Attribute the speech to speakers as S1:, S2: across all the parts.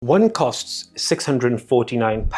S1: One costs £649,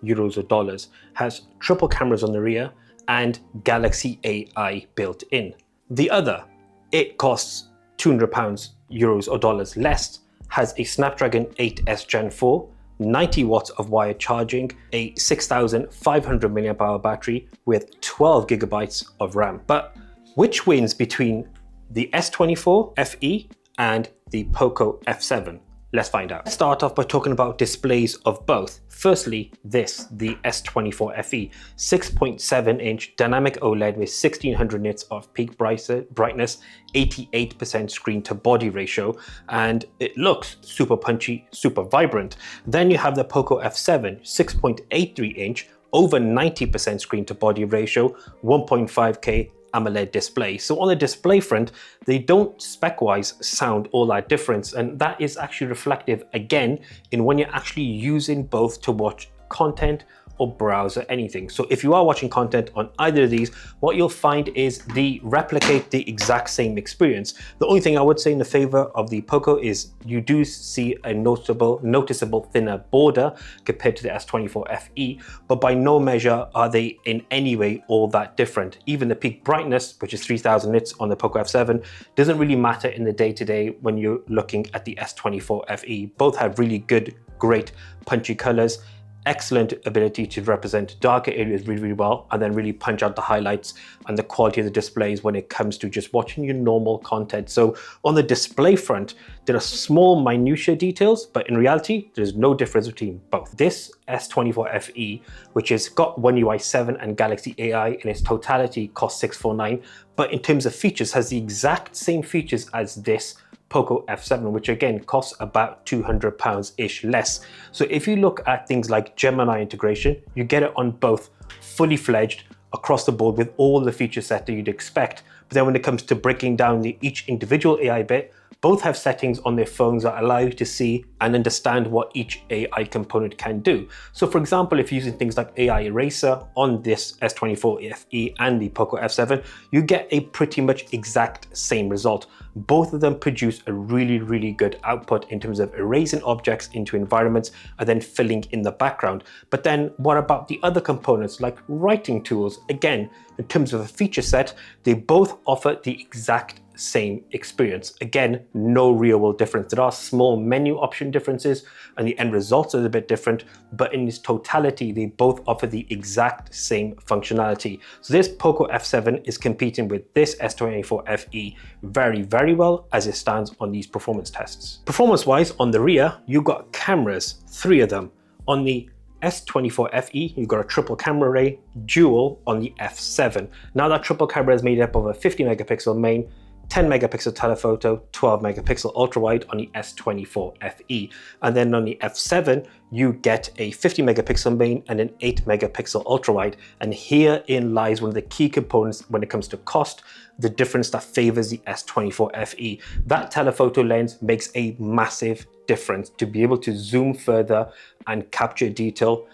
S1: euros or dollars, has triple cameras on the rear and Galaxy AI built in. The other, it costs £200, euros or dollars less, has a Snapdragon 8S Gen 4, 90 watts of wired charging, a 6,500 mAh battery with 12 gigabytes of RAM. But which wins between the S24 FE and the Poco F7? Let's find out. Let's start off by talking about displays of both. Firstly, the S24 FE, 6.7-inch dynamic OLED with 1600 nits of peak brightness, 88% screen to body ratio, and it looks super punchy, super vibrant. Then you have the Poco F7, 6.83-inch, over 90% screen to body ratio, 1.5K AMOLED display. So on the display front, they don't spec-wise sound all that different, and that is actually reflective again in when you're actually using both to watch content or browse or anything. So if you are watching content on either of these, what you'll find is they replicate the exact same experience. The only thing I would say in the favor of the Poco is you do see a noticeable thinner border compared to the S24 FE, but by no measure are they in any way all that different. Even the peak brightness, which is 3000 nits on the Poco F7, doesn't really matter in the day-to-day when you're looking at the S24 FE. Both have really good, great punchy colors, excellent ability to represent darker areas really well, and then really punch out the highlights and the quality of the displays when it comes to just watching your normal content. So on the display front, there are small minutiae details, but in reality, there's no difference between both. This S24 FE, which has got One UI 7 and Galaxy AI in its totality, costs $649, but in terms of features, has the exact same features as this Poco F7, which again costs about £200-ish less. So if you look at things like Gemini integration, you get it on both fully fledged across the board with all the feature set that you'd expect. But then when it comes to breaking down each individual AI bit, both have settings on their phones that allow you to see and understand what each AI component can do. So for example, if you're using things like AI Eraser on this S24 FE and the Poco F7, you get a pretty much exact same result. Both of them produce a really good output in terms of erasing objects into environments and then filling in the background. But then what about the other components like writing tools? Again, in terms of a feature set, they both offer the exact same experience. Again, no real world difference. There are small menu option differences and the end results are a bit different, but in its totality, they both offer the exact same functionality. So this Poco F7 is competing with this S24 FE very well as it stands on these performance tests. Performance-wise, on the rear, you've got cameras, 3 of them. On the S24 FE, you've got a triple camera array, dual on the F7. Now that triple camera is made up of a 50 megapixel main, 10 megapixel telephoto, 12 megapixel ultrawide on the S24 FE. And then on the F7, you get a 50 megapixel main and an 8 megapixel ultrawide. And herein lies one of the key components when it comes to cost, the difference that favors the S24 FE. That telephoto lens makes a massive difference to be able to zoom further and capture detail.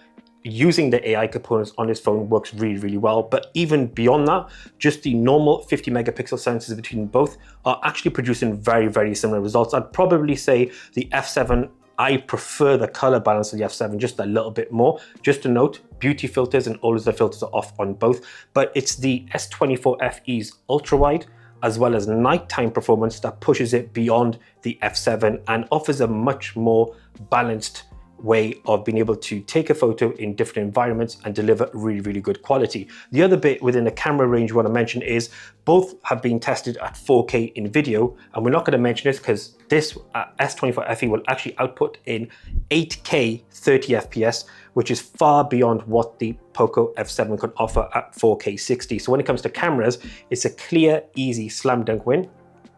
S1: Using the AI components on this phone works really well, but even beyond that, just the normal 50 megapixel sensors between both are actually producing very similar results. I'd probably say the F7, I prefer the color balance of the F7 just a little bit more. Just to note, beauty filters and all of the filters are off on both, but it's the S24 FE's ultra wide as well as nighttime performance that pushes it beyond the F7 and offers a much more balanced way of being able to take a photo in different environments and deliver really good quality. The other bit within the camera range I want to mention is both have been tested at 4K in video, and we're not going to mention this because this S24 FE will actually output in 8K 30 FPS, which is far beyond what the Poco F7 can offer at 4K 60. So when it comes to cameras, it's a clear, easy slam dunk win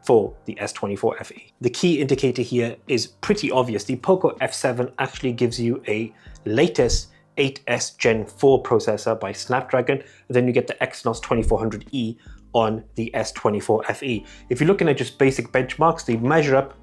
S1: for the S24 FE. The key indicator here is pretty obvious. The Poco F7 actually gives you a latest 8S Gen 4 processor by Snapdragon, and then you get the Exynos 2400E on the S24 FE. If you're looking at just basic benchmarks, they measure up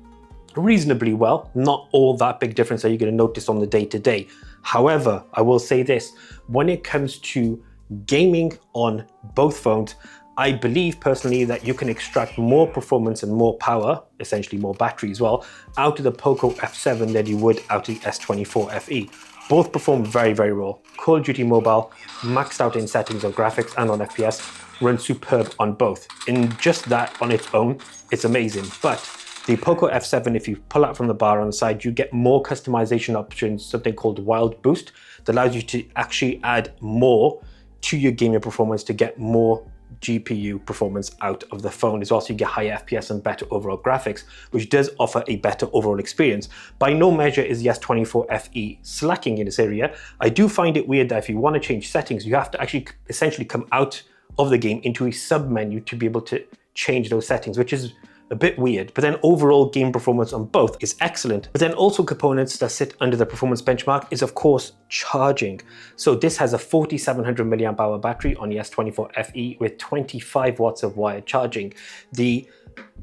S1: reasonably well, not all that big difference that you're going to notice on the day-to-day. However, I will say this, when it comes to gaming on both phones, I believe personally that you can extract more performance and more power, essentially more battery as well, out of the Poco F7 than you would out of the S24 FE. Both perform very, very well. Call of Duty Mobile, maxed out in settings on graphics and on FPS, runs superb on both. In just that on its own, it's amazing. But the Poco F7, if you pull out from the bar on the side, you get more customization options, something called Wild Boost, that allows you to actually add more to your gaming performance to get more GPU performance out of the phone as well, so you get higher FPS and better overall graphics, which does offer a better overall experience. By no measure is the S24 FE slacking in this area. I do find it weird that if you want to change settings, you have to actually essentially come out of the game into a sub-menu to be able to change those settings, which is a bit weird. But then overall game performance on both is excellent. But then also components that sit under the performance benchmark is of course charging. So this has a 4700 milliamp hour battery on the S24 FE with 25 watts of wired charging. The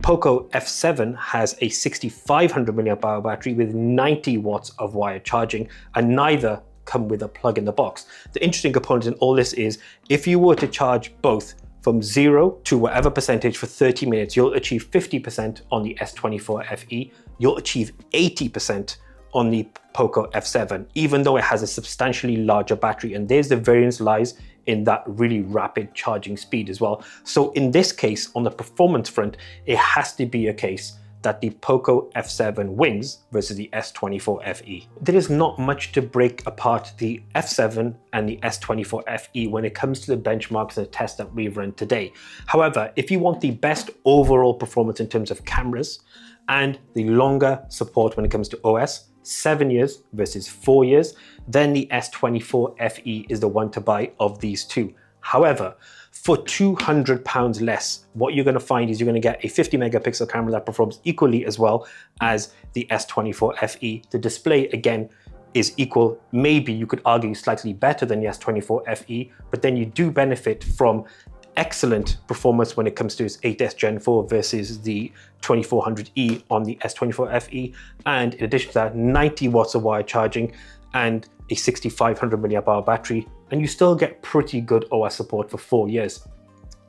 S1: Poco F7 has a 6500 milliamp hour battery with 90 watts of wired charging, and neither come with a plug in the box. The interesting component in all this is if you were to charge both from 0 to whatever percentage for 30 minutes, you'll achieve 50% on the S24 FE, you'll achieve 80% on the Poco F7, even though it has a substantially larger battery. And there's the variance lies in that really rapid charging speed as well. So in this case, on the performance front, it has to be a case that the Poco F7 wins versus the S24 FE. There is not much to break apart the F7 and the S24 FE when it comes to the benchmarks and the tests that we've run today. However, if you want the best overall performance in terms of cameras and the longer support when it comes to OS, 7 years versus 4 years, then the S24 FE is the one to buy of these two. However, for £200 less, what you're going to find is you're going to get a 50 megapixel camera that performs equally as well as the S24 FE. The display, again, is equal. Maybe you could argue slightly better than the S24 FE, but then you do benefit from excellent performance when it comes to its 8S Gen 4 versus the 2400E on the S24 FE. And in addition to that, 90 watts of wire charging and a 6500 milliamp hour battery, and you still get pretty good OS support for 4 years.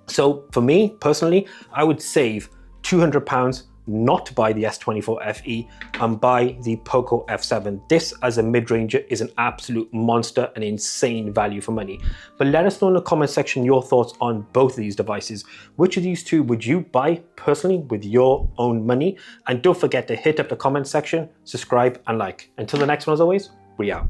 S1: So for me personally, I would save £200 not to buy the S24 FE and buy the Poco F7. This as a mid-ranger is an absolute monster and insane value for money. But let us know in the comment section your thoughts on both of these devices. Which of these two would you buy personally with your own money? And don't forget to hit up the comment section, subscribe and like. Until the next one, as always, we out.